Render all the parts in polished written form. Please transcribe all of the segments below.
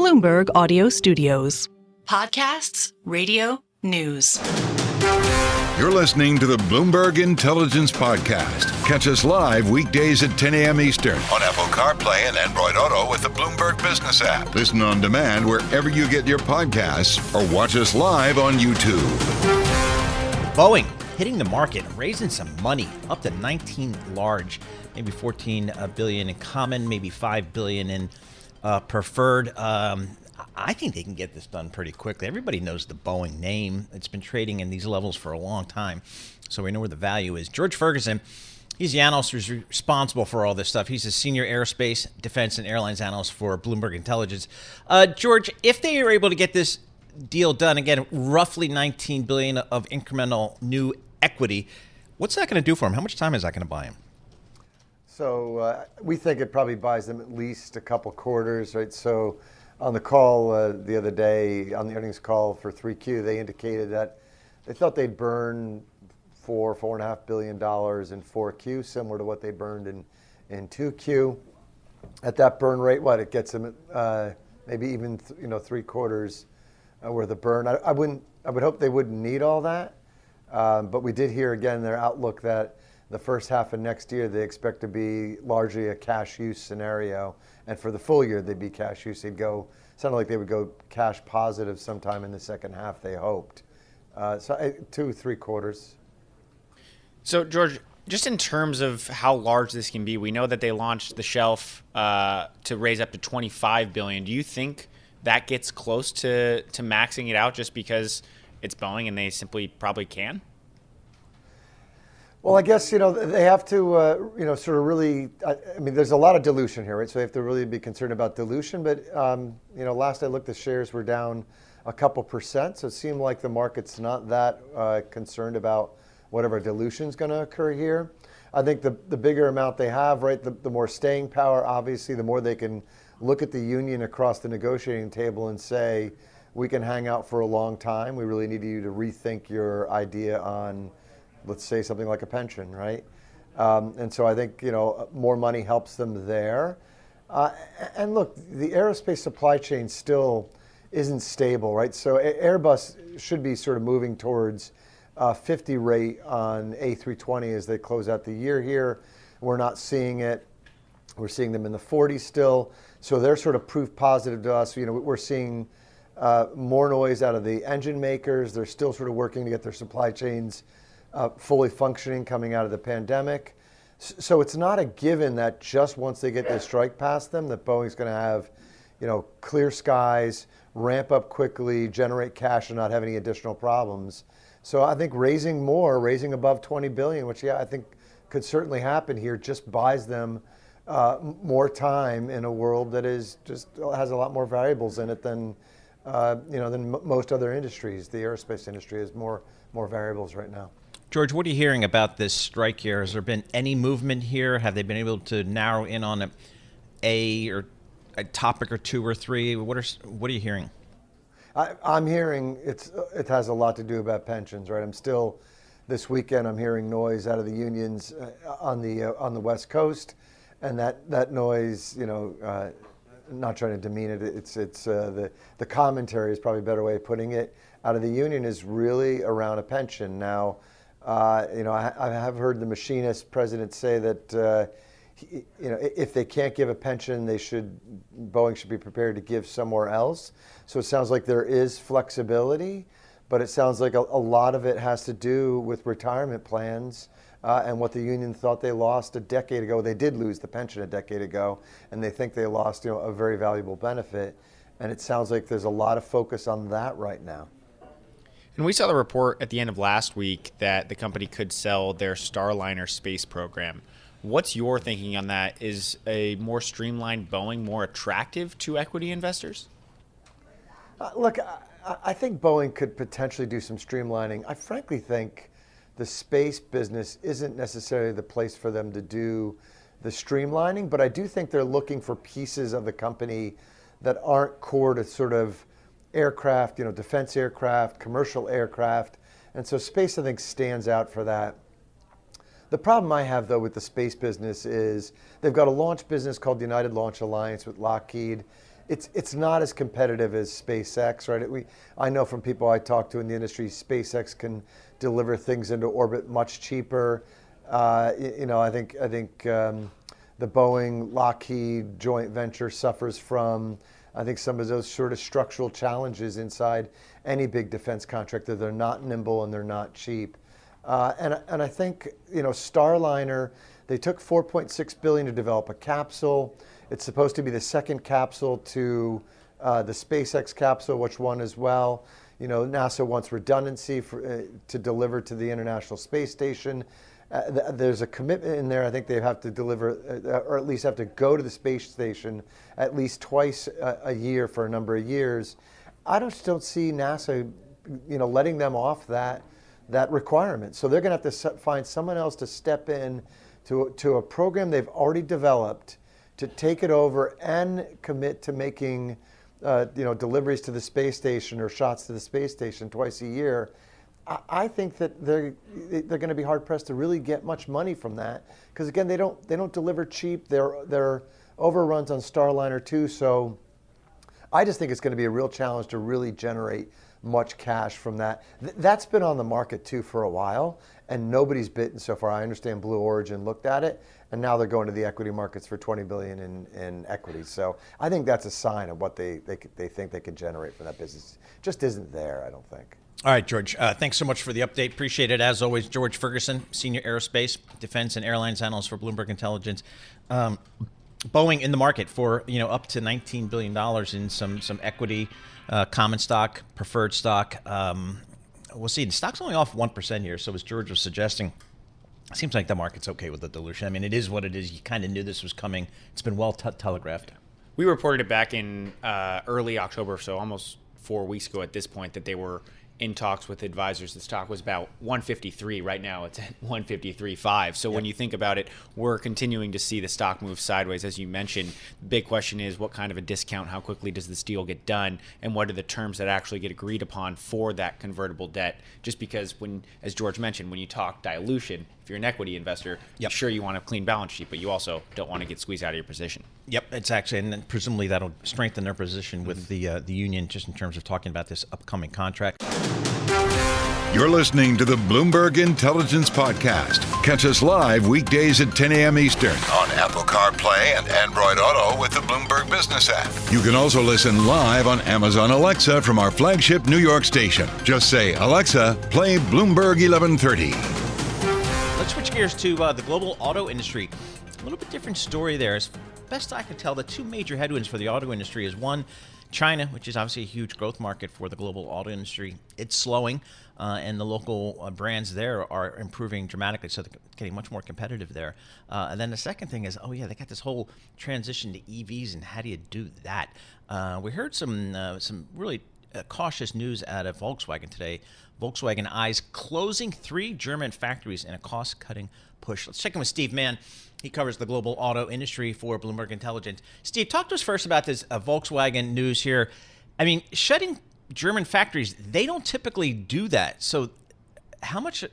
Bloomberg Audio Studios. Podcasts, radio, news. You're listening to the Bloomberg Intelligence Podcast. Catch us live weekdays at 10 a.m. Eastern on Apple CarPlay and Android Auto with the Bloomberg Business app. Listen on demand wherever you get your podcasts or watch us live on YouTube. Boeing hitting the market, raising some money, up to 19 large, maybe 14 billion in common, maybe 5 billion in preferred. I think they can get this done pretty quickly. Everybody knows the Boeing name. It's been trading in these levels for a long time, so we know where the value is. George Ferguson, he's the analyst who's responsible for all this stuff. He's a senior aerospace, defense, and airlines analyst for Bloomberg Intelligence. George, if they are able to get this deal done, again, roughly $19 billion of incremental new equity, what's that going to do for him? How much time is that going to buy him? So we think it probably buys them at least a couple quarters, right? So on the call the other day, on the earnings call for 3Q, they indicated that they thought they'd burn $4.5 billion in 4Q, similar to what they burned in 2Q. At that burn rate, it gets them maybe even 3 quarters worth of burn. I would hope they wouldn't need all that, but we did hear again their outlook that the first half of next year they expect to be largely a cash use scenario, and for the full year they'd be cash use. Sounded like they would go cash positive sometime in the second half, they hoped. So 2-3 quarters. So George, just in terms of how large this can be, we know that they launched the shelf to raise up to $25 billion. Do you think that gets close to maxing it out just because it's Boeing and they simply probably can? Well, I guess, they have to, sort of really, there's a lot of dilution here, right? So they have to really be concerned about dilution. But, last I looked, the shares were down a couple percent. So it seemed like the market's not that concerned about whatever dilution is going to occur here. I think the bigger amount they have, right, the more staying power, obviously, the more they can look at the union across the negotiating table and say, we can hang out for a long time. We really need you to rethink your idea on, let's say, something like a pension, right? And so I think, more money helps them there. And look, the aerospace supply chain still isn't stable, right? So Airbus should be sort of moving towards 50 rate on A320 as they close out the year here. We're not seeing it. We're seeing them in the 40s still. So they're sort of proof positive to us. We're seeing more noise out of the engine makers. They're still sort of working to get their supply chains fully functioning coming out of the pandemic. So it's not a given that just once they get this strike past them, that Boeing's going to have, clear skies, ramp up quickly, generate cash, and not have any additional problems. So I think raising above $20 billion, which I think could certainly happen here, just buys them more time in a world that is just has a lot more variables in it than most other industries. The aerospace industry has more variables right now. George, what are you hearing about this strike here? Has there been any movement here? Have they been able to narrow in on a topic or two or three? What are you hearing? I'm hearing it has a lot to do about pensions, right? This weekend I'm hearing noise out of the unions on the West Coast, and that noise, not trying to demean it, it's the commentary is probably a better way of putting it, out of the union is really around a pension. Now, I have heard the machinist president say that if they can't give a pension, Boeing should be prepared to give somewhere else. So it sounds like there is flexibility, but it sounds like a lot of it has to do with retirement plans and what the union thought they lost a decade ago. They did lose the pension a decade ago, and they think they lost a very valuable benefit. And it sounds like there's a lot of focus on that right now. And we saw the report at the end of last week that the company could sell their Starliner space program. What's your thinking on that? Is a more streamlined Boeing more attractive to equity investors? Look, I think Boeing could potentially do some streamlining. I frankly think the space business isn't necessarily the place for them to do the streamlining, but I do think they're looking for pieces of the company that aren't core to sort of aircraft, defense aircraft, commercial aircraft. And so space, I think, stands out for that. The problem I have, though, with the space business is they've got a launch business called the United Launch Alliance with Lockheed, it's not as competitive as SpaceX, right? I know from people I talk to in the industry, SpaceX can deliver things into orbit much cheaper. I think the Boeing Lockheed joint venture suffers from, I think, some of those sort of structural challenges inside any big defense contractor. They're not nimble and they're not cheap. And I think, Starliner, they took $4.6 billion to develop a capsule. It's supposed to be the second capsule to the SpaceX capsule, which won as well. NASA wants redundancy to deliver to the International Space Station. There's a commitment in there. I think they have to deliver, or at least have to go to the space station at least twice a year for a number of years. I just don't see NASA, letting them off that requirement. So they're going to have to find someone else to step in to a program they've already developed, to take it over and commit to making deliveries to the space station or shots to the space station twice a year. I think that they're going to be hard pressed to really get much money from that, because again, they don't deliver cheap. They're overruns on Starliner too. So I just think it's going to be a real challenge to really generate much cash from that. That's been on the market too for a while, and nobody's bitten so far. I understand Blue Origin looked at it, and now they're going to the equity markets for $20 billion in equities. So I think that's a sign of what they think they can generate from that business. Just isn't there, I don't think. All right, George, thanks so much for the update. Appreciate it. As always, George Ferguson, Senior Aerospace, Defense, and Airlines Analyst for Bloomberg Intelligence. Boeing in the market for up to $19 billion in some equity, common stock, preferred stock. We'll see. The stock's only off 1% here, so as George was suggesting, it seems like the market's okay with the dilution. I mean, it is what it is. You kind of knew this was coming. It's been well telegraphed. We reported it back in early October, so almost 4 weeks ago at this point, that they were in talks with advisors. The stock was about 153. Right now it's at 153.5. So when you think about it, we're continuing to see the stock move sideways. As you mentioned, the big question is what kind of a discount, how quickly does this deal get done, and what are the terms that actually get agreed upon for that convertible debt? Just because as George mentioned, when you talk dilution, if you're an equity investor, sure, you want a clean balance sheet, but you also don't want to get squeezed out of your position. Yep, it's actually, and then presumably that'll strengthen their position with the union, just in terms of talking about this upcoming contract. You're listening to the Bloomberg Intelligence Podcast. Catch us live weekdays at 10 a.m. Eastern on Apple CarPlay and Android Auto with the Bloomberg Business app. You can also listen live on Amazon Alexa from our flagship New York station. Just say, Alexa, play Bloomberg 1130. Let's switch gears to the global auto industry. A little bit different story there. As best I can tell, the two major headwinds for the auto industry is one, China, which is obviously a huge growth market for the global auto industry. It's slowing, and the local brands there are improving dramatically, so they're getting much more competitive there. And then the second thing is, they got this whole transition to EVs, and how do you do that? We heard some really cautious news out of Volkswagen today. Volkswagen eyes closing 3 German factories in a cost-cutting push. Let's check in with Steve Mann. He covers the global auto industry for Bloomberg Intelligence. Steve, talk to us first about this Volkswagen news here. I mean, shutting German factories, they don't typically do that. So how much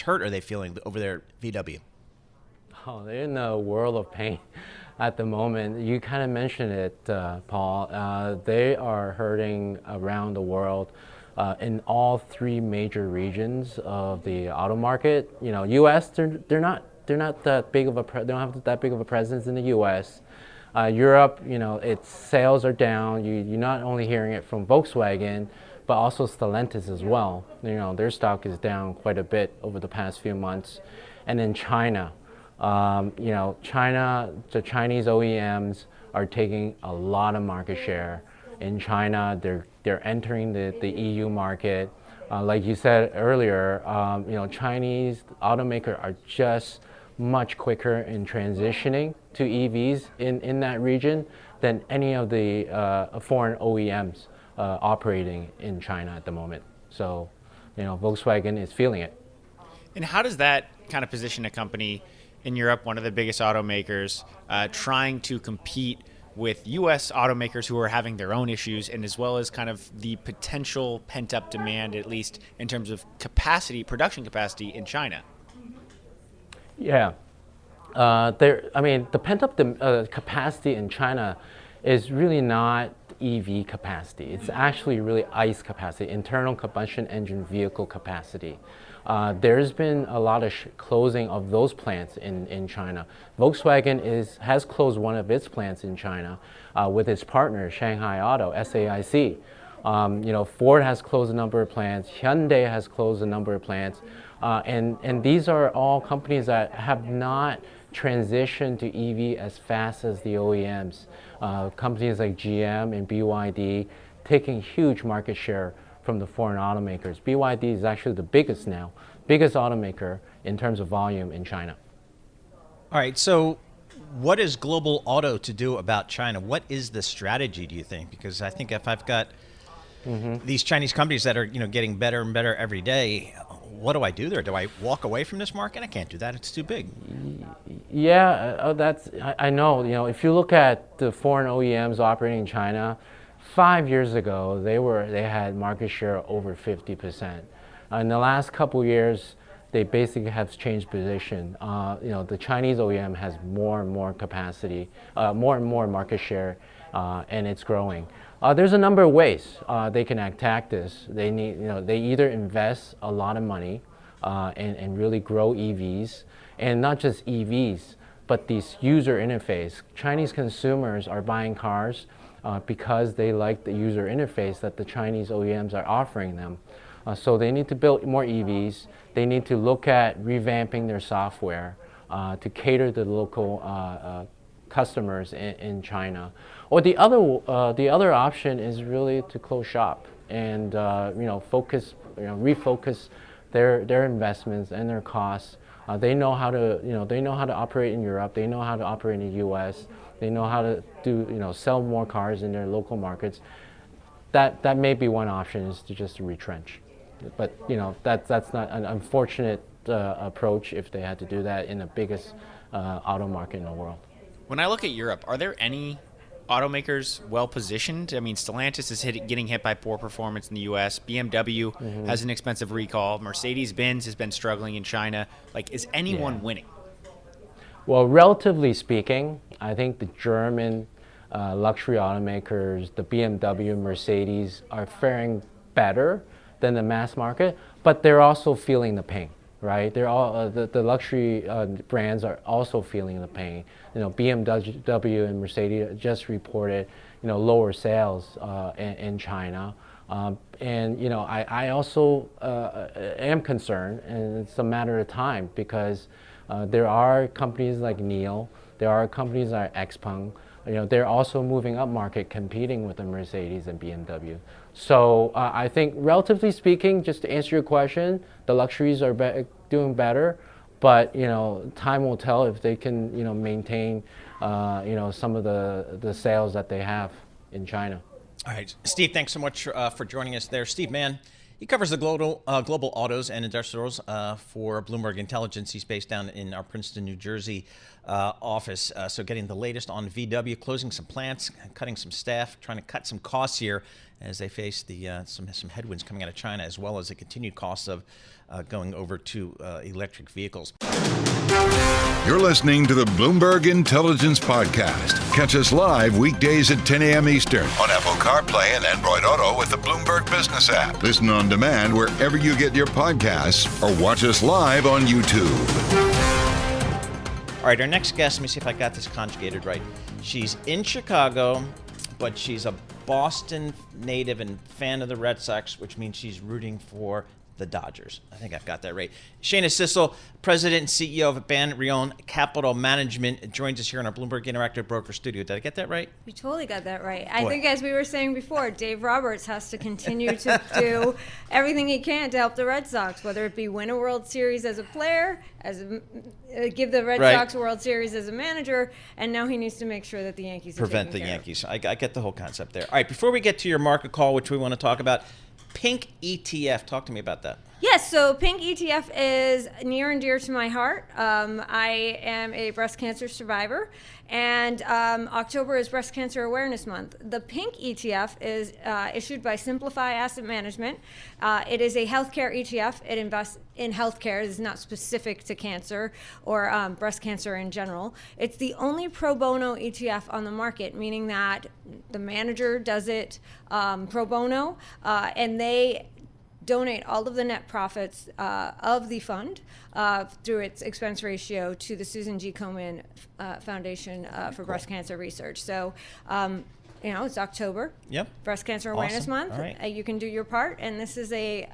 hurt are they feeling over there at VW? Oh, they're in a world of pain at the moment. You kind of mentioned it, Paul. They are hurting around the world in all 3 major regions of the auto market. U.S. they're not that big of they don't have that big of a presence in the U.S. Europe, its sales are down. You're not only hearing it from Volkswagen, but also Stellantis as well. Their stock is down quite a bit over the past few months. And then China. China, the Chinese OEMs are taking a lot of market share. In China, they're entering the EU market. Like you said earlier, Chinese automakers are just much quicker in transitioning to EVs in that region than any of the foreign OEMs operating in China at the moment. So, Volkswagen is feeling it. And how does that kind of position a company in Europe, one of the biggest automakers, trying to compete with U.S. automakers who are having their own issues, and as well as kind of the potential pent-up demand, at least in terms of production capacity in China? Yeah. The pent-up capacity in China is really not EV capacity. It's actually really ICE capacity, internal combustion engine vehicle capacity. There's been a lot of closing of those plants in China. Volkswagen has closed one of its plants in China with its partner, Shanghai Auto, SAIC. Ford has closed a number of plants. Hyundai has closed a number of plants. And these are all companies that have not transitioned to EV as fast as the OEMs. Companies like GM and BYD taking huge market share from the foreign automakers. BYD is actually the biggest automaker in terms of volume in China. All right, so what is Global Auto to do about China? What is the strategy, do you think? Because I think if I've got these Chinese companies that are getting better and better every day, what do I do there? Do I walk away from this market? I can't do that. It's too big. Yeah, I know. If you look at the foreign OEMs operating in China, 5 years ago they had market share over 50%. In the last couple of years, they basically have changed position. The Chinese OEM has more and more capacity, more and more market share, and it's growing. There's a number of ways they can attack this. They either invest a lot of money and really grow EVs, and not just EVs, but these user interface. Chinese consumers are buying cars because they like the user interface that the Chinese OEMs are offering them. So they need to build more EVs. They need to look at revamping their software to cater to the local customers in China. Or the other option is really to close shop and refocus their investments and their costs. They know how to operate in Europe. They know how to operate in the U.S. They know how to sell more cars in their local markets. That may be one option, is to just retrench. But that's not an unfortunate approach if they had to do that in the biggest auto market in the world. When I look at Europe, are there any automakers well positioned? I mean, Stellantis is getting hit by poor performance in the U.S. BMW has an expensive recall. Mercedes-Benz has been struggling in China. Is anyone winning? Well, relatively speaking, I think the German luxury automakers, the BMW, Mercedes, are faring better than the mass market, but they're also feeling the pain, right? They're all the luxury brands are also feeling the pain. BMW and Mercedes just reported, lower sales in China, and I also am concerned, and it's a matter of time because there are companies like NIO, there are companies like XPeng. They're also moving up market, competing with the Mercedes and BMW. So I think, relatively speaking, just to answer your question, the luxuries are doing better, but time will tell if they can maintain some of the sales that they have in China. All right, Steve, thanks so much for joining us there. Steve Mann, he covers the global autos and industrials for Bloomberg Intelligence. He's based down in our Princeton, New Jersey office. So getting the latest on VW, closing some plants, cutting some staff, trying to cut some costs here as they face some headwinds coming out of China, as well as the continued costs of going over to electric vehicles. You're listening to the Bloomberg Intelligence Podcast. Catch us live weekdays at 10 a.m. Eastern on Apple CarPlay and Android Auto with the Bloomberg Business app. Listen on demand wherever you get your podcasts or watch us live on YouTube. All right, our next guest, let me see if I got this conjugated right. She's in Chicago, but she's a Boston native and fan of the Red Sox, which means she's rooting for the Dodgers. I think I've got that right. Shana Sissel, President and CEO of Banríon Capital Management, joins us here in our Bloomberg Interactive Broker Studio. Did I get that right? You totally got that right. I think, as we were saying before, Dave Roberts has to continue to do everything he can to help the Red Sox, whether it be win a World Series as a player, give the Red Sox a World Series as a manager, and now he needs to make sure that the Yankees prevent the Yankees. I get the whole concept there. All right, before we get to your market call, which we want to talk about, Pink ETF. Talk to me about that. Yes, so Pink ETF is near and dear to my heart. I am a breast cancer survivor, and October is Breast Cancer Awareness Month. The Pink ETF is issued by Simplify Asset Management. It is a healthcare ETF. It invests in healthcare. It is not specific to cancer or breast cancer in general. It's the only pro bono ETF on the market, meaning that the manager does it pro bono, and they donate all of the net profits of the fund through its expense ratio to the Susan G. Komen Foundation for Breast Cancer Research. So, it's October. Yep. Breast Cancer Awareness Awesome. Month. All right. You can do your part, and this is a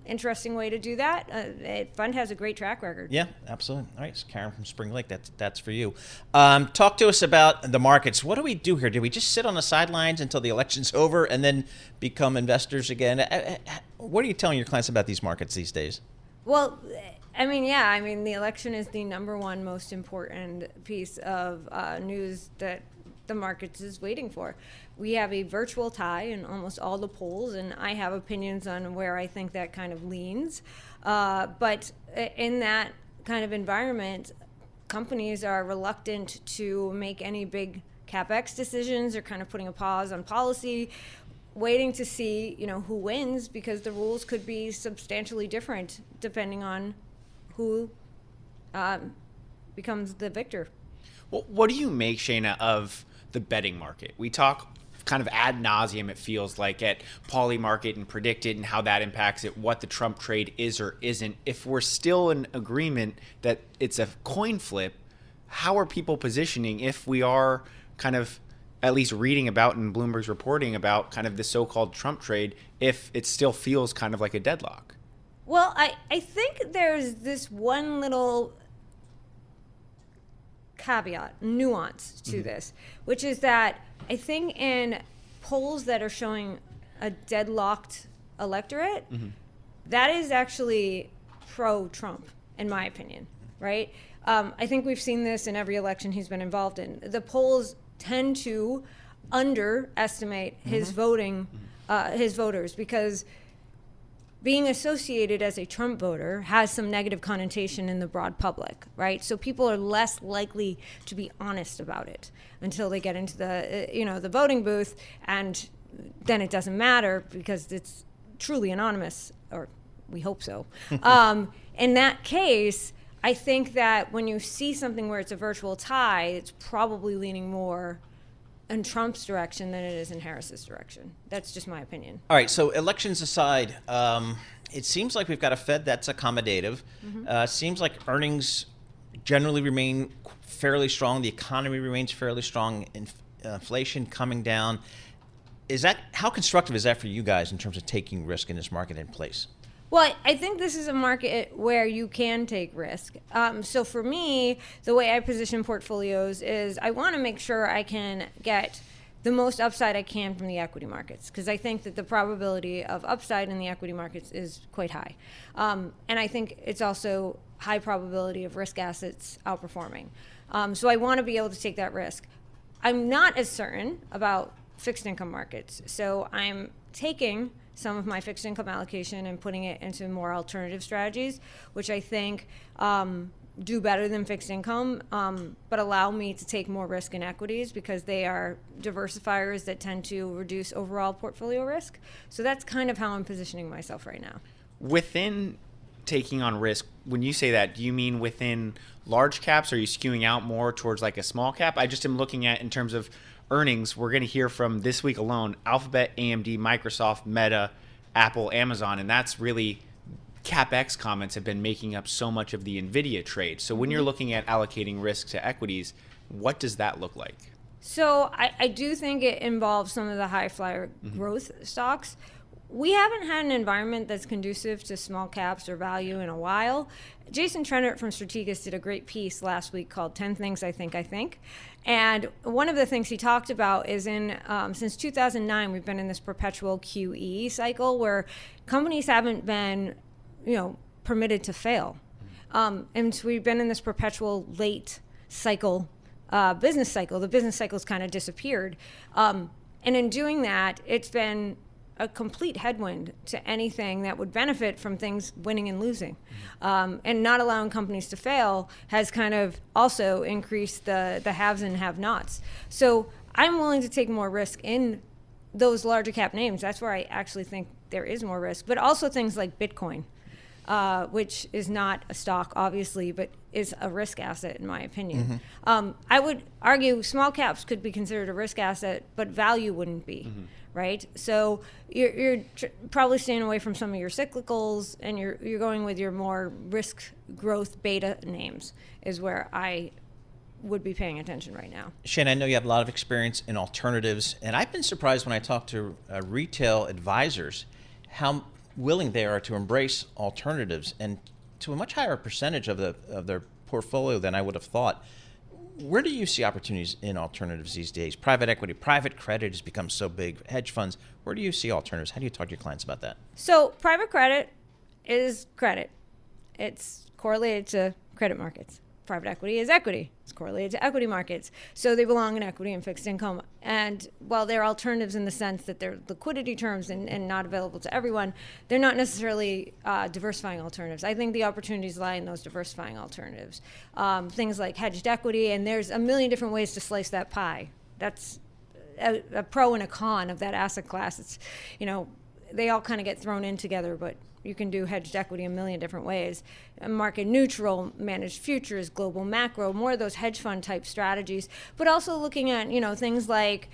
interesting way to do that. The fund has a great track record. Yeah, absolutely. All right, so Karen from Spring Lake, that's for you. Talk to us about the markets. What do we do here? Do we just sit on the sidelines until the election's over and then become investors again? What are you telling your clients about these markets these days? Well, the election is the number one most important piece of news that the markets is waiting for. We have a virtual tie in almost all the polls, and I have opinions on where I think that kind of leans. But in that kind of environment, companies are reluctant to make any big CapEx decisions. They're kind of putting a pause on policy, waiting to see, who wins, because the rules could be substantially different depending on who becomes the victor. Well, what do you make, Shana, of the betting market? We talk kind of ad nauseum, it feels like, at Polymarket and Predicted and how that impacts it, what the Trump trade is or isn't. If we're still in agreement that it's a coin flip, how are people positioning if we are kind of at least reading about and Bloomberg's reporting about kind of the so-called Trump trade, if it still feels kind of like a deadlock? Well, I think there's this one little caveat, nuance to this, which is that I think in polls that are showing a deadlocked electorate, that is actually pro-Trump, in my opinion, right? I think we've seen this in every election he's been involved in. The polls tend to underestimate his his voters, because being associated as a Trump voter has some negative connotation in the broad public, right? So people are less likely to be honest about it until they get into the, the voting booth, and then it doesn't matter because it's truly anonymous, or we hope so. In that case, I think that when you see something where it's a virtual tie, it's probably leaning more in Trump's direction than it is in Harris's direction. That's just my opinion. All right, so elections aside, it seems like we've got a Fed that's accommodative. Seems like earnings generally remain fairly strong. The economy remains fairly strong. Inflation coming down. How constructive is that for you guys in terms of taking risk in this market in place? Well, I think this is a market where you can take risk. So for me, the way I position portfolios is I want to make sure I can get the most upside I can from the equity markets, because I think that the probability of upside in the equity markets is quite high. And I think it's also high probability of risk assets outperforming. So I want to be able to take that risk. I'm not as certain about fixed income markets. So I'm taking some of my fixed income allocation and putting it into more alternative strategies, which I think do better than fixed income, but allow me to take more risk in equities because they are diversifiers that tend to reduce overall portfolio risk. So that's kind of how I'm positioning myself right now. Within taking on risk, when you say that, do you mean within large caps? Are you skewing out more towards like a small cap? I just am looking at in terms of earnings. We're going to hear from this week alone Alphabet, AMD, Microsoft, Meta, Apple, Amazon, and that's really CapEx comments have been making up so much of the NVIDIA trade. So when you're looking at allocating risk to equities, what does that look like? So I do think it involves some of the high flyer growth stocks. We haven't had an environment that's conducive to small caps or value in a while. Jason Trennert from Strategas did a great piece last week called 10 Things I Think. And one of the things he talked about is since 2009, we've been in this perpetual QE cycle where companies haven't been, permitted to fail. And so we've been in this perpetual late cycle, business cycle. The business cycle's kind of disappeared. And in doing that, it's been a complete headwind to anything that would benefit from things winning and losing. And not allowing companies to fail has kind of also increased the haves and have-nots. So I'm willing to take more risk in those larger cap names. That's where I actually think there is more risk. But also things like Bitcoin, which is not a stock, obviously, but is a risk asset, in my opinion. I would argue small caps could be considered a risk asset, but value wouldn't be. Right, so you're probably staying away from some of your cyclicals, and you're going with your more risk growth beta names is where I would be paying attention right now. Shana, I know you have a lot of experience in alternatives, and I've been surprised when I talk to retail advisors how willing they are to embrace alternatives, and to a much higher percentage of their portfolio than I would have thought. Where do you see opportunities in alternatives these days? Private equity, private credit has become so big, hedge funds. Where do you see alternatives? How do you talk to your clients about that? So private credit is credit. It's correlated to credit markets. Private equity is equity. It's correlated to equity markets. So they belong in equity and fixed income. And while they're alternatives in the sense that they're liquidity terms and not available to everyone, they're not necessarily diversifying alternatives. I think the opportunities lie in those diversifying alternatives. Things like hedged equity, and there's a million different ways to slice that pie. That's a pro and a con of that asset class. It's, they all kind of get thrown in together, but you can do hedged equity a million different ways. Market neutral, managed futures, global macro, more of those hedge fund type strategies, but also looking at, things like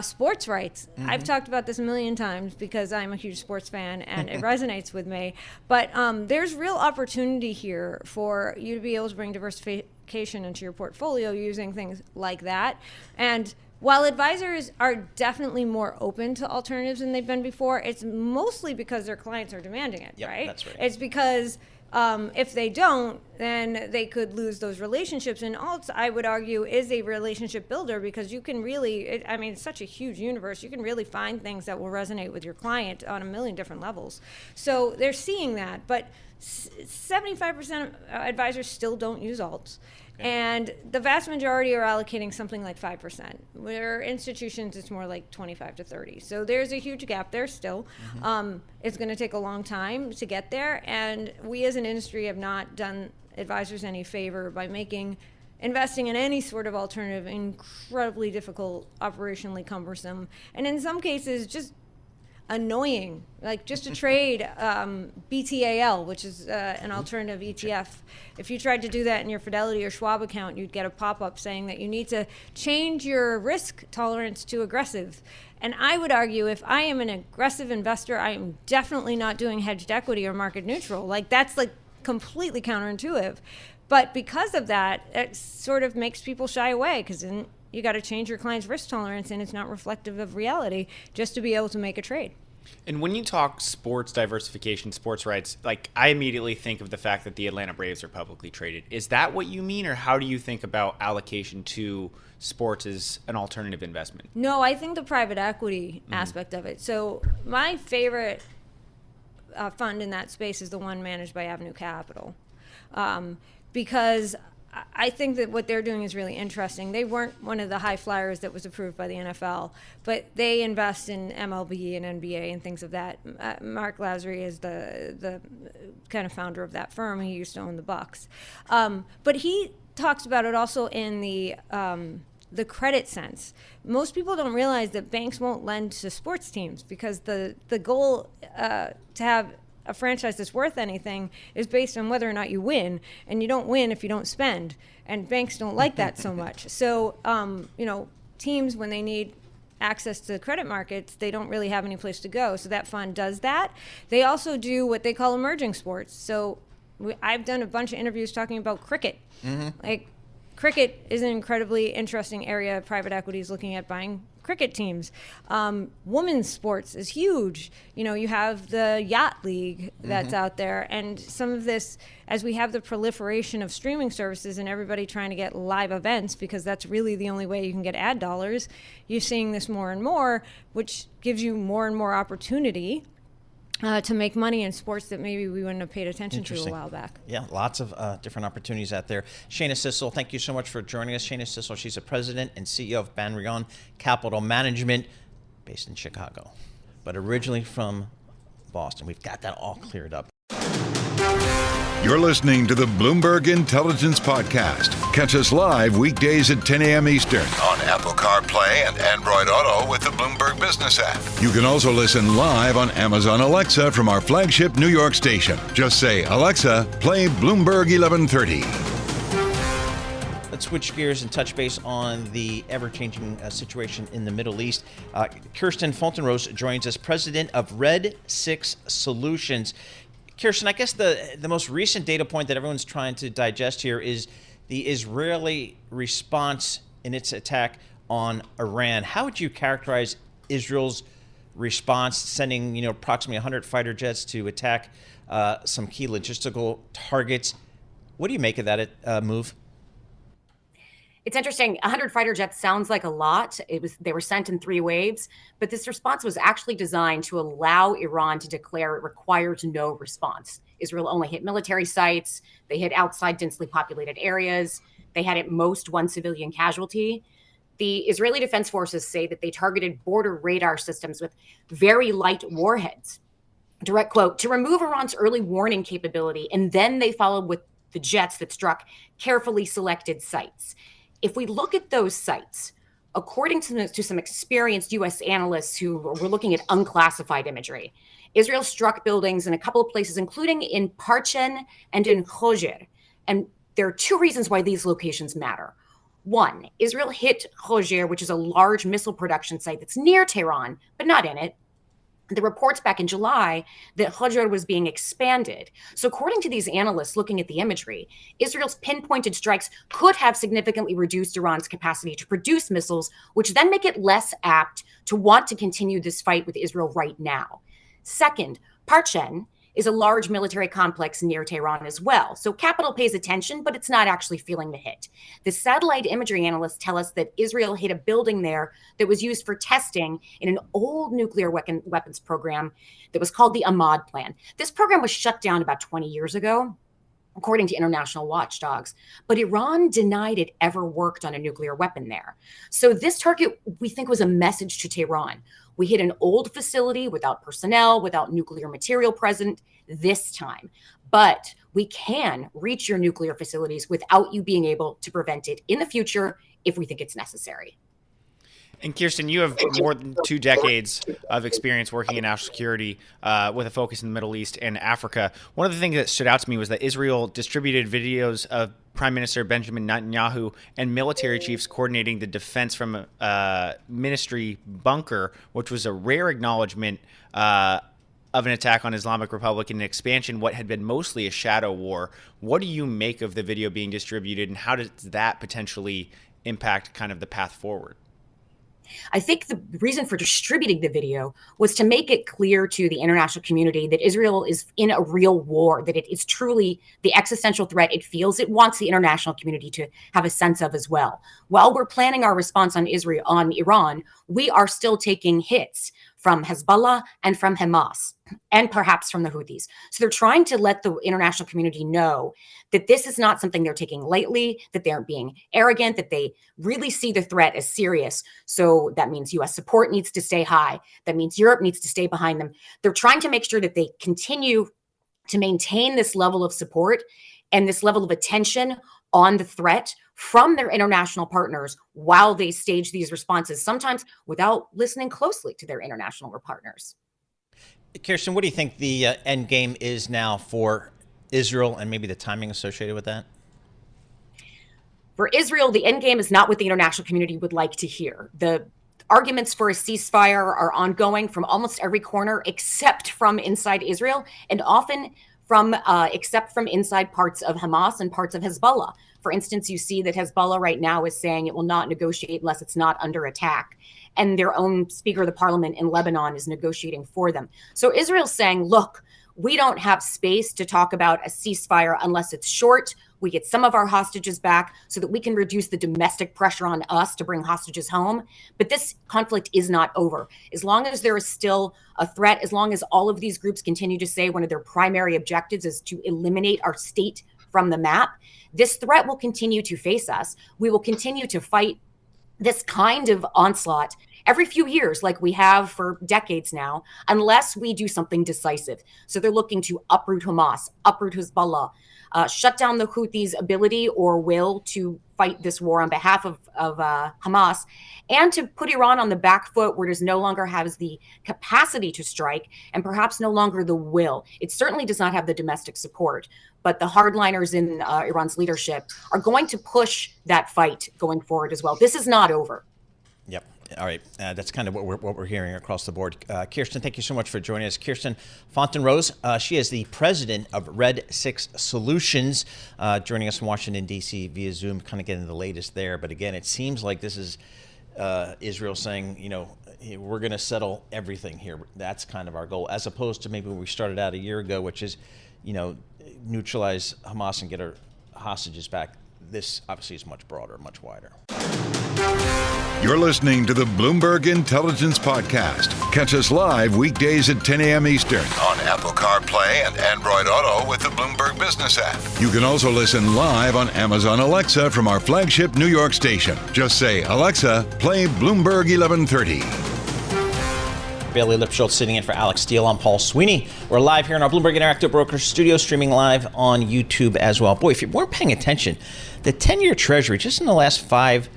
sports rights. I've talked about this a million times because I'm a huge sports fan and it resonates with me. But there's real opportunity here for you to be able to bring diversification into your portfolio using things like that. And while advisors are definitely more open to alternatives than they've been before, it's mostly because their clients are demanding it, right? That's right. It's because if they don't, then they could lose those relationships. And alts, I would argue, is a relationship builder because you can really, it's such a huge universe. You can really find things that will resonate with your client on a million different levels. So they're seeing that. But 75% of advisors still don't use alts. And the vast majority are allocating something like 5%. Where institutions, it's more like 25 to 30. So there's a huge gap there still. It's going to take a long time to get there. And we as an industry have not done advisors any favor by making investing in any sort of alternative incredibly difficult, operationally cumbersome, and in some cases just annoying. Like just to trade BTAL, which is an alternative ETF. If you tried to do that in your Fidelity or Schwab account, you'd get a pop-up saying that you need to change your risk tolerance to aggressive. And I would argue if I am an aggressive investor, I am definitely not doing hedged equity or market neutral. Like that's like completely counterintuitive. But because of that, it sort of makes people shy away because then you got to change your client's risk tolerance and it's not reflective of reality just to be able to make a trade. And when you talk sports diversification, sports rights, like I immediately think of the fact that the Atlanta Braves are publicly traded. Is that what you mean, or how do you think about allocation to sports as an alternative investment? No, I think the private equity aspect of it. So my favorite fund in that space is the one managed by Avenue Capital, because I think that what they're doing is really interesting. They weren't one of the high flyers that was approved by the NFL, but they invest in MLB and NBA and things of that. Mark Lazary is the kind of founder of that firm. He used to own the Bucks. But he talks about it also in the credit sense. Most people don't realize that banks won't lend to sports teams because the goal to have a franchise that's worth anything is based on whether or not you win, and you don't win if you don't spend, and banks don't like that so much. So, teams, when they need access to the credit markets, they don't really have any place to go. So that fund does that. They also do what they call emerging sports. So I've done a bunch of interviews talking about cricket. Like, cricket is an incredibly interesting area. Private equity is looking at buying cricket teams. Women's sports is huge. You have the yacht league that's out there, and some of this, as we have the proliferation of streaming services and everybody trying to get live events because that's really the only way you can get ad dollars, you're seeing this more and more, which gives you more and more opportunity to make money in sports that maybe we wouldn't have paid attention to a while back. Yeah, lots of different opportunities out there. Shana Sissel, thank you so much for joining us. Shana Sissel, she's the president and CEO of Banríon Capital Management, based in Chicago. but originally from Boston. We've got that all cleared up. You're listening to the Bloomberg Intelligence Podcast. Catch us live weekdays at 10 a.m. Eastern on Apple CarPlay and Android Auto with the Bloomberg Business app. You can also listen live on Amazon Alexa from our flagship New York station. Just say, Alexa, play Bloomberg 1130. Let's switch gears and touch base on the ever-changing situation in the Middle East. Kirsten Fontenrose joins us, president of Red 6 Solutions. Kirsten, I guess the most recent data point that everyone's trying to digest here is the Israeli response in its attack on Iran. How would you characterize Israel's response, sending approximately 100 fighter jets to attack some key logistical targets? What do you make of that move? It's interesting. 100 fighter jets sounds like a lot. They were sent in 3 waves, but this response was actually designed to allow Iran to declare it requires no response. Israel only hit military sites. They hit outside densely populated areas. They had at most 1 civilian casualty. The Israeli Defense Forces say that they targeted border radar systems with very light warheads. Direct quote, to remove Iran's early warning capability, and then they followed with the jets that struck carefully selected sites. If we look at those sites, according to some experienced U.S. analysts who were looking at unclassified imagery, Israel struck buildings in a couple of places, including in Parchen and in Khojer. And there are 2 reasons why these locations matter. One, Israel hit Khojer, which is a large missile production site that's near Tehran, but not in it. The reports back in July that Khojer was being expanded. So according to these analysts looking at the imagery, Israel's pinpointed strikes could have significantly reduced Iran's capacity to produce missiles, which then make it less apt to want to continue this fight with Israel right now. Second, Parchen is a large military complex near Tehran as well. So capital pays attention, but it's not actually feeling the hit. The satellite imagery analysts tell us that Israel hit a building there that was used for testing in an old nuclear weapons program that was called the Ahmad Plan. This program was shut down about 20 years ago, according to international watchdogs. But Iran denied it ever worked on a nuclear weapon there. So this target, we think, was a message to Tehran. We hit an old facility without personnel, without nuclear material present this time. But we can reach your nuclear facilities without you being able to prevent it in the future if we think it's necessary. And Kirsten, you have more than 2 decades of experience working in national security with a focus in the Middle East and Africa. One of the things that stood out to me was that Israel distributed videos of Prime Minister Benjamin Netanyahu and military chiefs coordinating the defense from a ministry bunker, which was a rare acknowledgement of an attack on Islamic Republic and an expansion, what had been mostly a shadow war. What do you make of the video being distributed, and how does that potentially impact kind of the path forward? I think the reason for distributing the video was to make it clear to the international community that Israel is in a real war, that it is truly the existential threat it feels. It wants the international community to have a sense of as well. While we're planning our response on Iran, we are still taking hits from Hezbollah and from Hamas, and perhaps from the Houthis. So they're trying to let the international community know that this is not something they're taking lightly, that they're being arrogant, that they really see the threat as serious. So that means U.S. support needs to stay high. That means Europe needs to stay behind them. They're trying to make sure that they continue to maintain this level of support and this level of attention on the threat from their international partners while they stage these responses, sometimes without listening closely to their international partners. Kirsten, what do you think the end game is now for Israel, and maybe the timing associated with that? For Israel, the end game is not what the international community would like to hear. The arguments for a ceasefire are ongoing from almost every corner except from inside Israel, and often except from inside parts of Hamas and parts of Hezbollah. For instance, you see that Hezbollah right now is saying it will not negotiate unless it's not under attack. And their own Speaker of the Parliament in Lebanon is negotiating for them. So Israel's saying, look, we don't have space to talk about a ceasefire unless it's short. We get some of our hostages back so that we can reduce the domestic pressure on us to bring hostages home. But this conflict is not over. As long as there is still a threat, as long as all of these groups continue to say one of their primary objectives is to eliminate our state from the map, this threat will continue to face us. We will continue to fight this kind of onslaught every few years, like we have for decades now, unless we do something decisive. So they're looking to uproot Hamas, uproot Hezbollah, shut down the Houthis' ability or will to fight this war on behalf of Hamas, and to put Iran on the back foot where it no longer has the capacity to strike and perhaps no longer the will. It certainly does not have the domestic support, but the hardliners in Iran's leadership are going to push that fight going forward as well. This is not over. Yep. All right. That's kind of what we're hearing across the board. Kirsten, thank you so much for joining us. Kirsten Fontenrose, she is the president of Red 6 Solutions, joining us from Washington, D.C. via Zoom, kind of getting the latest there. But again, it seems like this is Israel saying, we're going to settle everything here. That's kind of our goal, as opposed to maybe when we started out a year ago, which is, neutralize Hamas and get our hostages back. This obviously is much broader, much wider. You're listening to the Bloomberg Intelligence Podcast. Catch us live weekdays at 10 a.m. Eastern on Apple CarPlay and Android Auto with the Bloomberg Business app. You can also listen live on Amazon Alexa from our flagship New York station. Just say, Alexa, play Bloomberg 1130. Bailey Lipschultz sitting in for Alex Steele. I'm Paul Sweeney. We're live here in our Bloomberg Interactive Brokers studio, streaming live on YouTube as well. Boy, if you weren't paying attention, the 10-year Treasury just in the last 5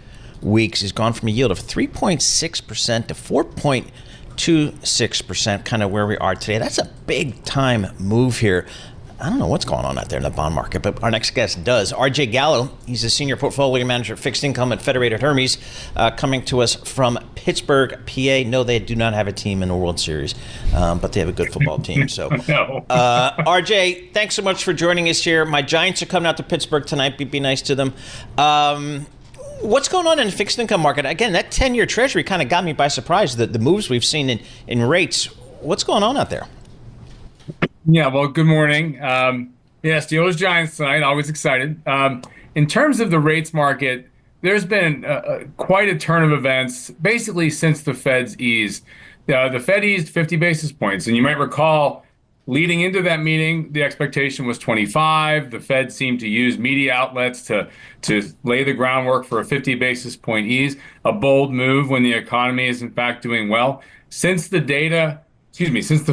weeks has gone from a yield of 3.6% to 4.26%, kind of where we are today. That's a big time move here. I don't know what's going on out there in the bond market, but our next guest does. RJ Gallo, he's a senior portfolio manager at fixed income at Federated Hermes, coming to us from Pittsburgh, PA. No, they do not have a team in the World Series, but they have a good football team. So, RJ, thanks so much for joining us here. My Giants are coming out to Pittsburgh tonight. Be nice to them. What's going on in the fixed income market? Again, that 10-year Treasury kind of got me by surprise, the moves we've seen in rates. What's going on out there? Yeah, well, good morning. Steelers Giants tonight, always excited. In terms of the rates market, there's been quite a turn of events basically since the Fed's eased. The Fed eased 50 basis points, and you might recall leading into that meeting, the expectation was 25. The Fed seemed to use media outlets to lay the groundwork for a 50 basis point ease, a bold move when the economy is in fact doing well. Since the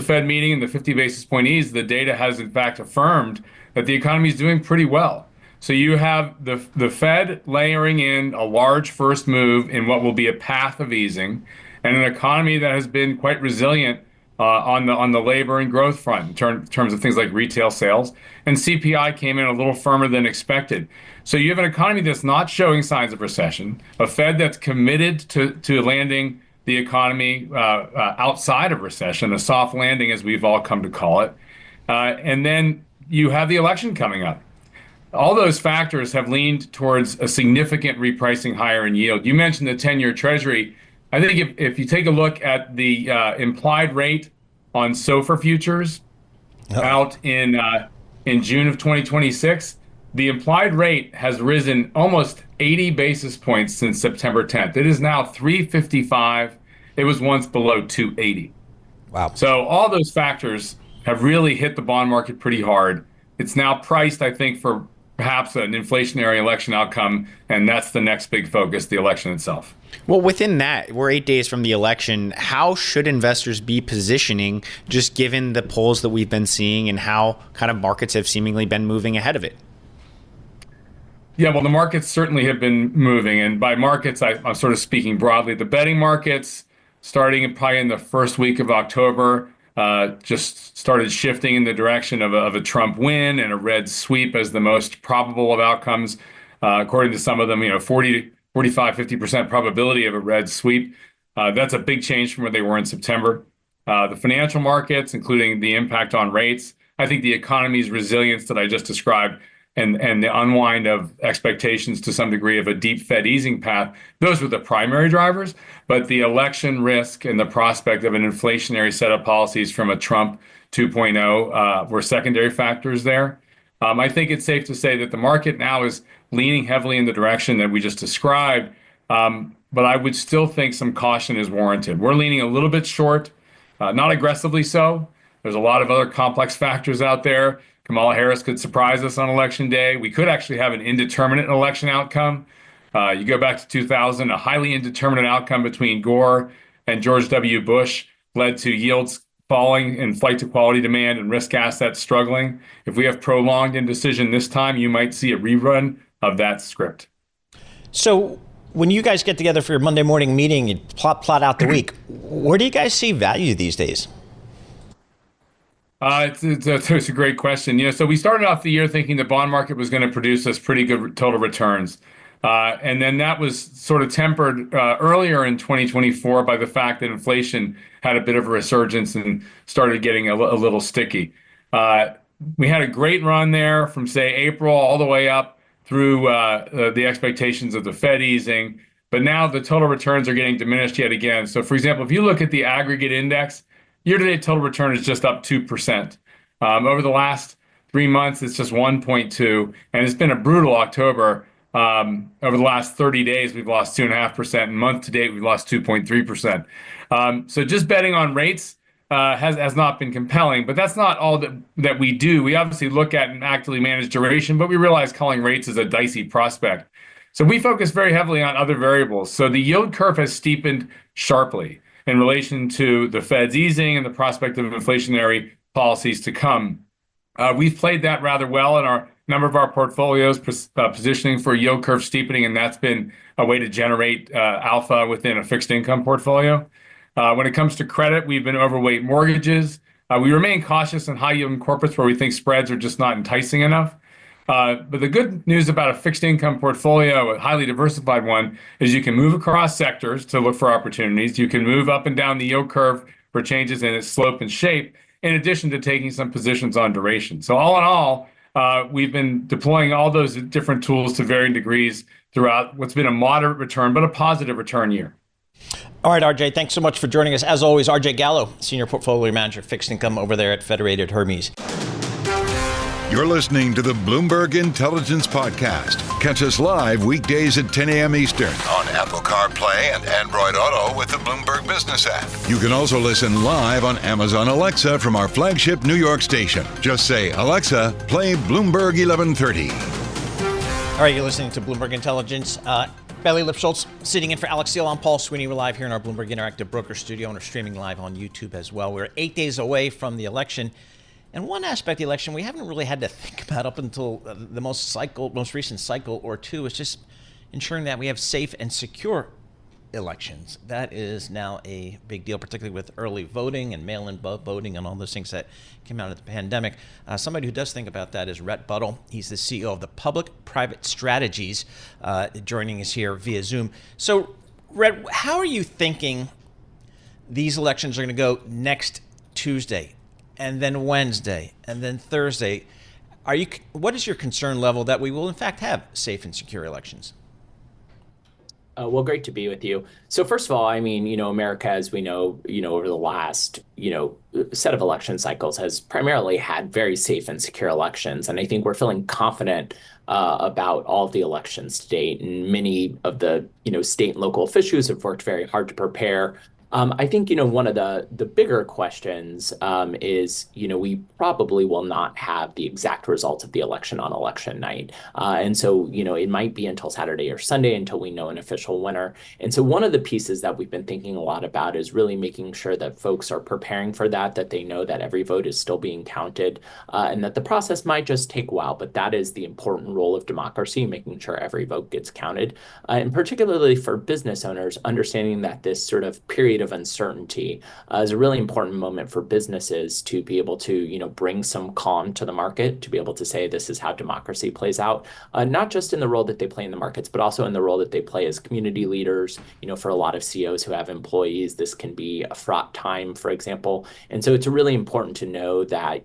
Fed meeting and the 50 basis point ease, the data has in fact affirmed that the economy is doing pretty well. So you have the Fed layering in a large first move in what will be a path of easing, and an economy that has been quite resilient on the labor and growth front in terms of things like retail sales. And CPI came in a little firmer than expected. So you have an economy that's not showing signs of recession, a Fed that's committed to landing the economy outside of recession, a soft landing as we've all come to call it. And then you have the election coming up. All those factors have leaned towards a significant repricing higher in yield. You mentioned the 10-year Treasury. I think if you take a look at the implied rate on SOFR futures out in June of 2026, the implied rate has risen almost 80 basis points since September 10th. It is now 355. It was once below 280. Wow. So all those factors have really hit the bond market pretty hard. It's now priced, I think, for perhaps an inflationary election outcome, and that's the next big focus, the election itself. Well, within that, we're 8 days from the election. How should investors be positioning, just given the polls that we've been seeing and how kind of markets have seemingly been moving ahead of it? Yeah, well, the markets certainly have been moving. And by markets, I'm sort of speaking broadly. The betting markets, starting probably in the first week of October, just started shifting in the direction of a Trump win and a red sweep as the most probable of outcomes. According to some of them, 40, 45, 50% probability of a red sweep. That's a big change from where they were in September. The financial markets, including the impact on rates, I think the economy's resilience that I just described and the unwind of expectations to some degree of a deep Fed easing path, those were the primary drivers. But the election risk and the prospect of an inflationary set of policies from a Trump 2.0 were secondary factors there. I think it's safe to say that the market now is leaning heavily in the direction that we just described, but I would still think some caution is warranted. We're leaning a little bit short, not aggressively so. There's a lot of other complex factors out there. Kamala Harris could surprise us on election day. We could actually have an indeterminate election outcome. You go back to 2000, a highly indeterminate outcome between Gore and George W. Bush led to yields falling and flight to quality demand and risk assets struggling. If we have prolonged indecision this time, you might see a rerun of that script. So when you guys get together for your Monday morning meeting, you plot out the week, where do you guys see value these days? It's a great question. So we started off the year thinking the bond market was going to produce us pretty good total returns. And then that was sort of tempered earlier in 2024 by the fact that inflation had a bit of a resurgence and started getting a little sticky. We had a great run there from, say, April all the way up through the expectations of the Fed easing. But now the total returns are getting diminished yet again. So, for example, if you look at the aggregate index, year-to-date total return is just up 2%. Over the last 3 months, it's just 1.2, and it's been a brutal October. Over the last 30 days, we've lost 2.5%, and month to date, we've lost 2.3%. So just betting on rates has not been compelling, but that's not all that we do. We obviously look at and actively manage duration, but we realize calling rates is a dicey prospect. So we focus very heavily on other variables. So the yield curve has steepened sharply in relation to the Fed's easing and the prospect of inflationary policies to come. We've played that rather well in our number of our portfolios, positioning for yield curve steepening, and that's been a way to generate alpha within a fixed income portfolio. When it comes to credit, we've been overweight mortgages. We remain cautious in high yield corporates where we think spreads are just not enticing enough. But the good news about a fixed income portfolio, a highly diversified one, is you can move across sectors to look for opportunities. You can move up and down the yield curve for changes in its slope and shape, in addition to taking some positions on duration. So all in all, we've been deploying all those different tools to varying degrees throughout what's been a moderate return, but a positive return year. All right, RJ, thanks so much for joining us. As always, RJ Gallo, Senior Portfolio Manager, Fixed Income over there at Federated Hermes. You're listening to the Bloomberg Intelligence Podcast. Catch us live weekdays at 10 a.m. Eastern on Apple CarPlay and Android Auto with the Bloomberg Business app. You can also listen live on Amazon Alexa from our flagship New York station. Just say, Alexa, play Bloomberg 1130. All right, you're listening to Bloomberg Intelligence. Bailey Lipschultz sitting in for Alex Seal. I'm Paul Sweeney. We're live here in our Bloomberg Interactive Broker Studio and we're streaming live on YouTube as well. We're 8 days away from the election. And one aspect of the election we haven't really had to think about up until the most recent cycle or two is just ensuring that we have safe and secure elections. That is now a big deal, particularly with early voting and mail-in voting and all those things that came out of the pandemic. Somebody who does think about that is Rhett Buttle. He's the CEO of the Public-Private Strategies, joining us here via Zoom. So, Rhett, how are you thinking these elections are going to go next Tuesday? And then Wednesday, and then Thursday. What is your concern level that we will in fact have safe and secure elections? Well, great to be with you. So first of all, I mean, America, as we know, over the last, set of election cycles has primarily had very safe and secure elections. And I think we're feeling confident about all of the elections to date. And many of the, state and local officials have worked very hard to prepare. I think, one of the bigger questions is, we probably will not have the exact results of the election on election night. And so, it might be until Saturday or Sunday until we know an official winner. And so one of the pieces that we've been thinking a lot about is really making sure that folks are preparing for that they know that every vote is still being counted, and that the process might just take a while. But that is the important role of democracy, making sure every vote gets counted. And particularly for business owners, understanding that this sort of period of uncertainty is a really important moment for businesses to be able to, bring some calm to the market, to be able to say this is how democracy plays out, not just in the role that they play in the markets, but also in the role that they play as community leaders. For a lot of CEOs who have employees, this can be a fraught time, for example. And so it's really important to know that,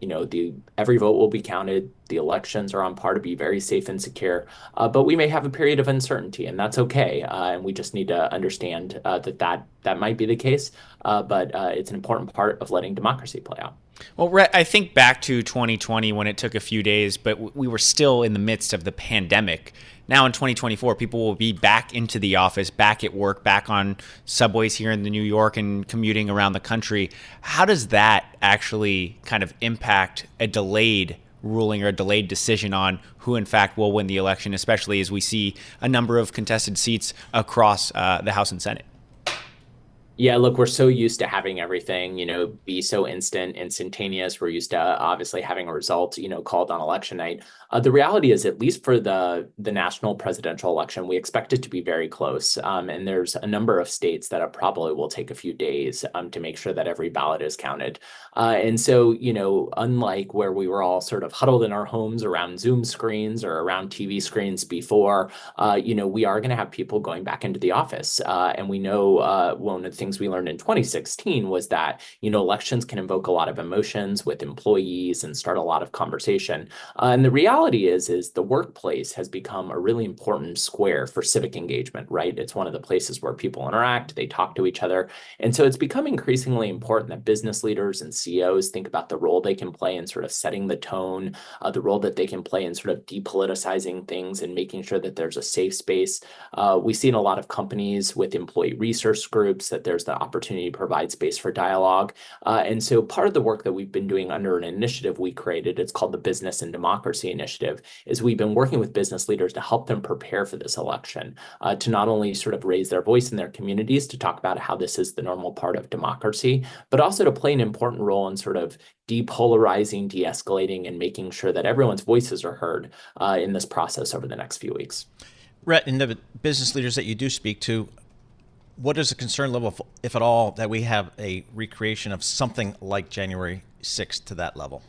every vote will be counted. The elections are on par to be very safe and secure, but we may have a period of uncertainty, and that's okay. And we just need to understand that might be the case, but it's an important part of letting democracy play out. Well, Rhett, I think back to 2020 when it took a few days, but we were still in the midst of the pandemic. Now in 2024, people will be back into the office, back at work, back on subways here in New York and commuting around the country. How does that actually kind of impact a delayed ruling or a delayed decision on who in fact will win the election, especially as we see a number of contested seats across the House and Senate? Yeah, look, we're so used to having everything, be so instantaneous. We're used to obviously having a result, called on election night. The reality is, at least for the national presidential election, we expect it to be very close. And there's a number of states that it probably will take a few days to make sure that every ballot is counted. And so, unlike where we were all sort of huddled in our homes around Zoom screens or around TV screens before, we are going to have people going back into the office. And we know one of the things we learned in 2016 was that, elections can invoke a lot of emotions with employees and start a lot of conversation. And the reality is the workplace has become a really important square for civic engagement, right? It's one of the places where people interact, they talk to each other. And so it's become increasingly important that business leaders and CEOs think about the role they can play in sort of setting the tone, the role that they can play in sort of depoliticizing things and making sure that there's a safe space. We see in a lot of companies with employee resource groups that there's the opportunity to provide space for dialogue. And so part of the work that we've been doing under an initiative we created, it's called the Business and Democracy Initiative, is we've been working with business leaders to help them prepare for this election, to not only sort of raise their voice in their communities, to talk about how this is the normal part of democracy, but also to play an important role in sort of depolarizing, de-escalating, and making sure that everyone's voices are heard in this process over the next few weeks. Rhett, and the business leaders that you do speak to, what is the concern level, if at all, that we have a recreation of something like January 6th to that level?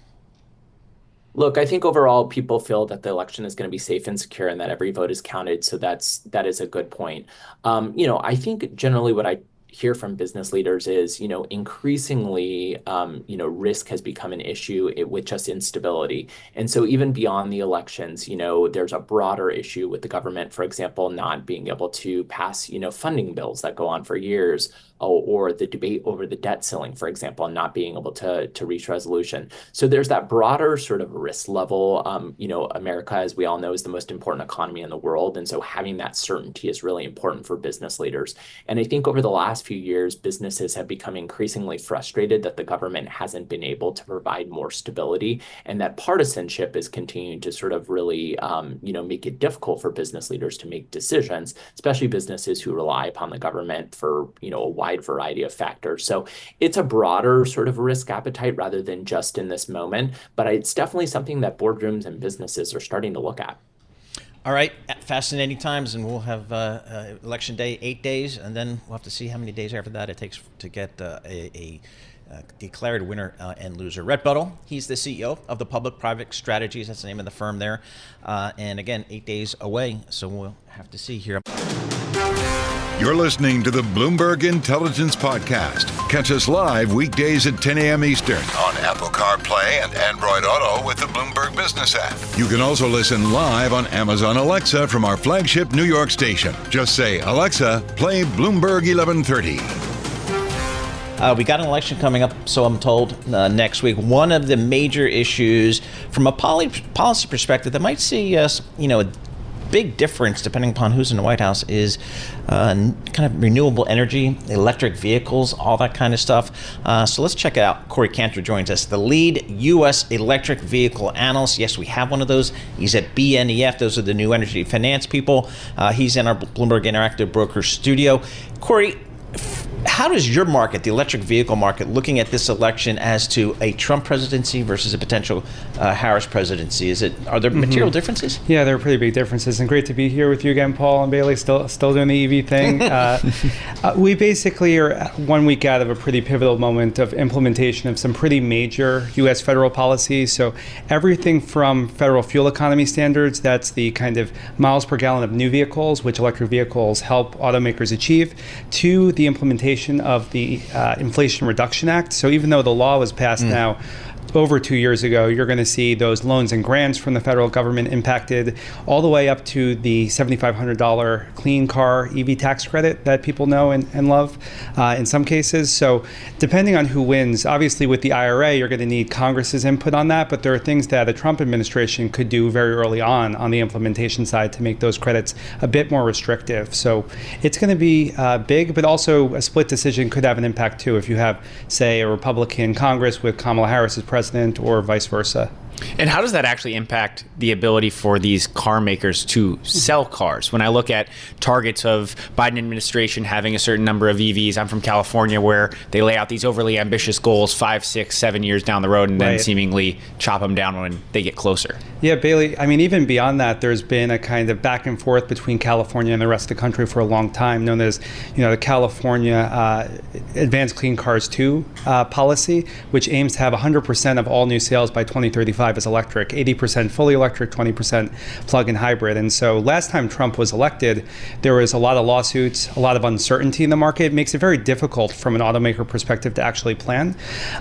Look, I think overall people feel that the election is going to be safe and secure and that every vote is counted. So that is a good point. I think generally what I hear from business leaders is, increasingly, risk has become an issue with just instability. And so even beyond the elections, there's a broader issue with the government, for example, not being able to pass, funding bills that go on for years, or the debate over the debt ceiling, for example, and not being able to reach resolution. So there's that broader sort of risk level. America, as we all know, is the most important economy in the world. And so having that certainty is really important for business leaders. And I think over the last few years, businesses have become increasingly frustrated that the government hasn't been able to provide more stability, and that partisanship is continuing to sort of really, make it difficult for business leaders to make decisions, especially businesses who rely upon the government for, a wide variety of factors. So it's a broader sort of risk appetite rather than just in this moment, but it's definitely something that boardrooms and businesses are starting to look at. All right, fascinating times, and we'll have election day 8 days, and then we'll have to see how many days after that it takes to get a declared winner and loser. Rhett Buttle, he's the CEO of the Public-Private Strategies. That's the name of the firm there. And again, 8 days away, so we'll have to see here. You're listening to the Bloomberg Intelligence Podcast. Catch us live weekdays at 10 a.m. Eastern on Apple CarPlay and Android Auto with the Bloomberg Business app. You can also listen live on Amazon Alexa from our flagship New York station. Just say, Alexa, play Bloomberg 1130. We got an election coming up, so I'm told, next week. One of the major issues from a policy perspective that might see us, a big difference depending upon who's in the White House is kind of renewable energy, electric vehicles, all that kind of stuff. So let's check it out. Corey Cantor joins us, the lead U.S. electric vehicle analyst. Yes, we have one of those. He's at BNEF. Those are the new energy finance people. He's in our Bloomberg Interactive Broker studio. Corey, how does your market, the electric vehicle market, looking at this election as to a Trump presidency versus a potential Harris presidency? Are there material differences? Yeah, there are pretty big differences. And great to be here with you again, Paul and Bailey, still doing the EV thing. We basically are 1 week out of a pretty pivotal moment of implementation of some pretty major U.S. federal policies. So everything from federal fuel economy standards, that's the kind of miles per gallon of new vehicles, which electric vehicles help automakers achieve, to the implementation of the Inflation Reduction Act. So even though the law was passed now over 2 years ago, you're going to see those loans and grants from the federal government impacted all the way up to the $7,500 clean car EV tax credit that people know and love in some cases. So depending on who wins, obviously with the IRA, you're going to need Congress's input on that, but there are things that the Trump administration could do very early on the implementation side to make those credits a bit more restrictive. So it's going to be big, but also a split decision could have an impact too if you have, say, a Republican Congress with Kamala Harris as president or vice versa. And how does that actually impact the ability for these car makers to sell cars? When I look at targets of Biden administration having a certain number of EVs, I'm from California, where they lay out these overly ambitious goals 5, 6, 7 years down the road and then seemingly chop them down when they get closer. Yeah, Bailey, I mean, even beyond that, there's been a kind of back and forth between California and the rest of the country for a long time, known as, the California Advanced Clean Cars 2 policy, which aims to have 100% of all new sales by 2035 as electric, 80% fully electric, 20% plug-in hybrid. And so last time Trump was elected, there was a lot of lawsuits, a lot of uncertainty in the market. It makes it very difficult from an automaker perspective to actually plan.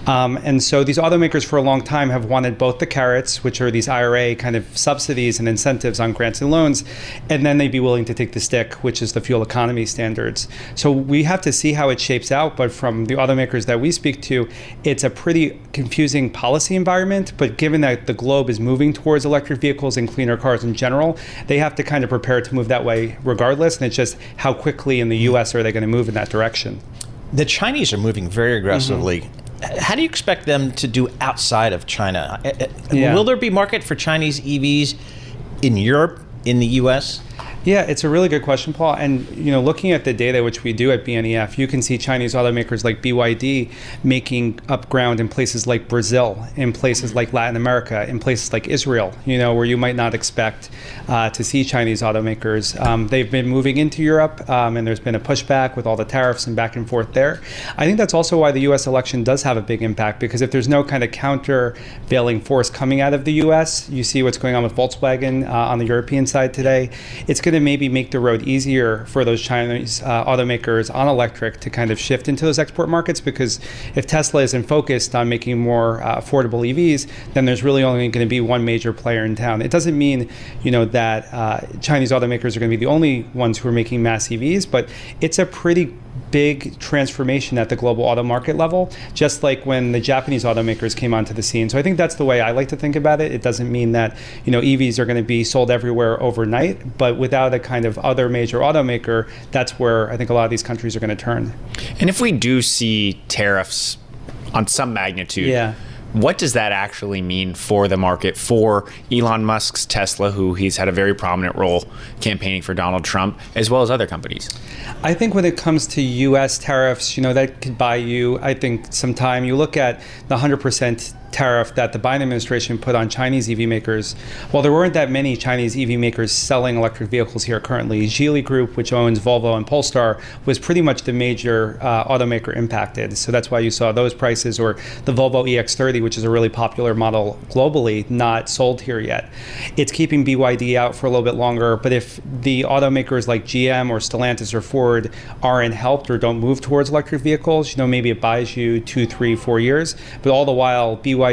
And so these automakers for a long time have wanted both the carrots, which are these IRA kind of subsidies and incentives on grants and loans, and then they'd be willing to take the stick, which is the fuel economy standards. So we have to see how it shapes out, but from the automakers that we speak to, it's a pretty confusing policy environment, but given that the globe is moving towards electric vehicles and cleaner cars in general, they have to kind of prepare to move that way regardless, and it's just how quickly in the US are they going to move in that direction. The Chinese are moving very aggressively. How do you expect them to do outside of China? Will there be market for Chinese EVs in Europe, in the US? Yeah, it's a really good question, Paul. And looking at the data which we do at BNEF, you can see Chinese automakers like BYD making up ground in places like Brazil, in places like Latin America, in places like Israel, where you might not expect to see Chinese automakers. They've been moving into Europe, and there's been a pushback with all the tariffs and back and forth there. I think that's also why the U.S. election does have a big impact, because if there's no kind of countervailing force coming out of the U.S., you see what's going on with Volkswagen on the European side today. It's going to maybe make the road easier for those Chinese automakers on electric to kind of shift into those export markets, because if Tesla isn't focused on making more affordable EVs, then there's really only going to be one major player in town. It doesn't mean, that Chinese automakers are going to be the only ones who are making mass EVs, but it's a pretty big transformation at the global auto market level, just like when the Japanese automakers came onto the scene. So I think that's the way I like to think about it. It doesn't mean that, EVs are going to be sold everywhere overnight, but without a kind of other major automaker, that's where I think a lot of these countries are going to turn. And if we do see tariffs on some magnitude, what does that actually mean for the market, for Elon Musk's Tesla, who he's had a very prominent role campaigning for Donald Trump, as well as other companies? I think when it comes to U.S. tariffs, that could buy you, I think, some time. You look at the 100% tariff that the Biden administration put on Chinese EV makers. Well, there weren't that many Chinese EV makers selling electric vehicles here currently. Geely Group, which owns Volvo and Polestar, was pretty much the major automaker impacted. So that's why you saw those prices, or the Volvo EX30, which is a really popular model globally, not sold here yet. It's keeping BYD out for a little bit longer, but if the automakers like GM or Stellantis or Ford aren't helped or don't move towards electric vehicles, maybe it buys you 2, 3, 4 years. But all the while, BYD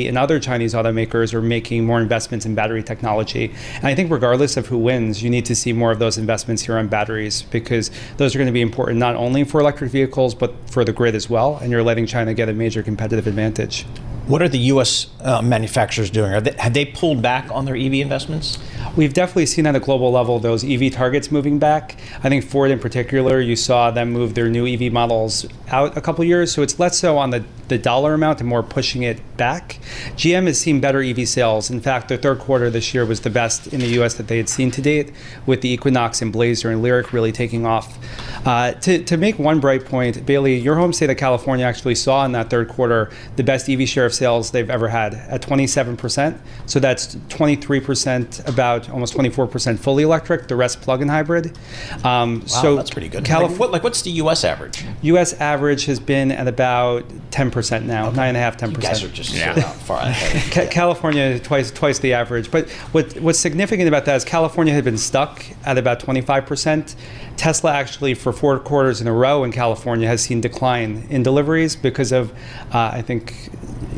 and other Chinese automakers are making more investments in battery technology. And I think regardless of who wins, you need to see more of those investments here on batteries, because those are going to be important not only for electric vehicles, but for the grid as well. And you're letting China get a major competitive advantage. What are the U.S. manufacturers doing? Have they pulled back on their EV investments? We've definitely seen at a global level those EV targets moving back. I think Ford in particular, you saw them move their new EV models out a couple years. So it's less so on the dollar amount and more pushing it back. GM has seen better EV sales. In fact, their third quarter this year was the best in the U.S. that they had seen to date, with the Equinox and Blazer and Lyriq really taking off. To make one bright point, Bailey, your home state of California actually saw in that third quarter the best EV share of sales they've ever had at 27%. So that's 23%, about almost 24% fully electric, the rest plug-in hybrid. Wow, so that's pretty good. What's the U.S. average? U.S. average has been at about 10% now, 9.5%, 10%. You guys are just so far ahead. California twice the average. But what's significant about that is California had been stuck at about 25%. Tesla actually for 4 quarters in a row in California has seen decline in deliveries because of, I think,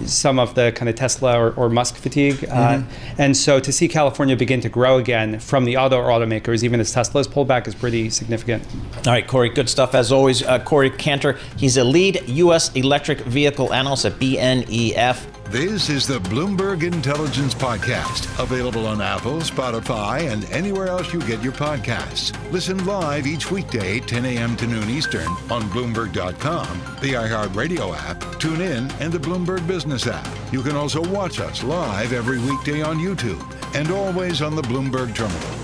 some of the kind of Tesla or Musk fatigue. And so to see California begin to grow again from the other automakers, even as Tesla's pullback, is pretty significant. All right, Corey, good stuff as always. Corey Cantor, he's a lead U.S. electric vehicle analyst at BNEF. This is the Bloomberg Intelligence Podcast, available on Apple, Spotify, and anywhere else you get your podcasts. Listen live each weekday, 10 a.m. to noon Eastern on Bloomberg.com, the iHeartRadio app, TuneIn, and the Bloomberg Business app. You can also watch us live every weekday on YouTube and always on the Bloomberg Terminal.